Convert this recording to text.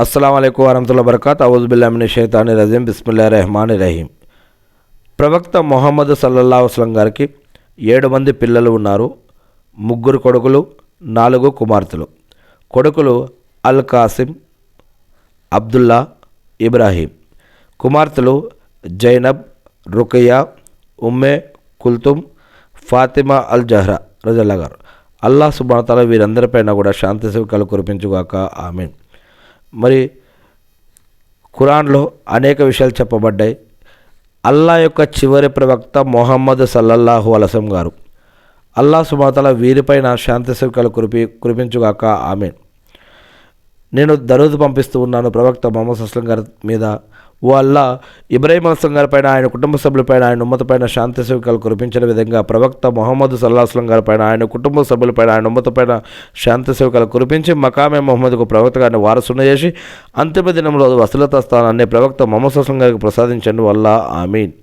అస్సలాము అలైకుం వరహ్మతుల్లాహి వబరకాతు. అవుజు బిల్లాహి మినష్ షైతానిర్ రజీం. బిస్మిల్లాహిర్ రహ్మానిర్ రహీం. ప్రవక్త మొహమ్మద్ సల్లల్లాహు అలైహి వసల్లం గారికి 7 మంది పిల్లలు ఉన్నారు. 3 కొడుకులు, 4 కుమార్తెలు. కొడుకులు అల్ కాసిం, అబ్దుల్లా, ఇబ్రాహీం. కుమార్తెలు జైనబ్, రుకయ్య, ఉమ్మే కుల్తుమ్, ఫాతిమా అల్ జహ్రా రజల్లా గారు. అల్లాహ్ సుబ్హానహు వ తఆలా వీరందరిపైన కూడా శాంతి సుఖాలు కురిపించుగాక, ఆమీన్. మరి ఖురాన్లో అనేక విషయాలు చెప్పబడ్డాయి. అల్లాహ్ యొక్క చివరి ప్రవక్త మొహమ్మద్ సల్లల్లాహు అలైహి వసల్లం గారు. అల్లాహ్ సుబ్హానహు వ తఆలా వీరిపైన శాంతి సుఖాలు కురిపించుగాక, ఆమీన్. నేను దరూద్ పంపిస్తూ ఉన్నాను ప్రవక్త మొహమ్మద్ సల్లల్లాహు అలైహి వసల్లం గారి మీద. ఓ అల్లా, ఇబ్రాహీం అలైహిస్సలాం గారిపైన, ఆయన కుటుంబ సభ్యులపైన, ఆయన ఉమ్మతపైన శాంతి సుఖాలు కురిపించిన విధంగా ప్రవక్త మొహమ్మద్ సల్లల్లాహు అలైహి వసల్లం గారిపైన, ఆయన కుటుంబ సభ్యులపైన, ఆయన ఉమ్మతపైన శాంతి సుఖాలు కురిపించి మకామే మొహమ్మద్కు ప్రవక్త గారిని వారసును చేసి అంతిమ దినంలో వసలత స్థానాన్ని ప్రవక్త మొహమ్మద్ సల్లల్లాహు అలైహి వసల్లం గారికి ప్రసాదించండి వల్ల, ఆమీన్.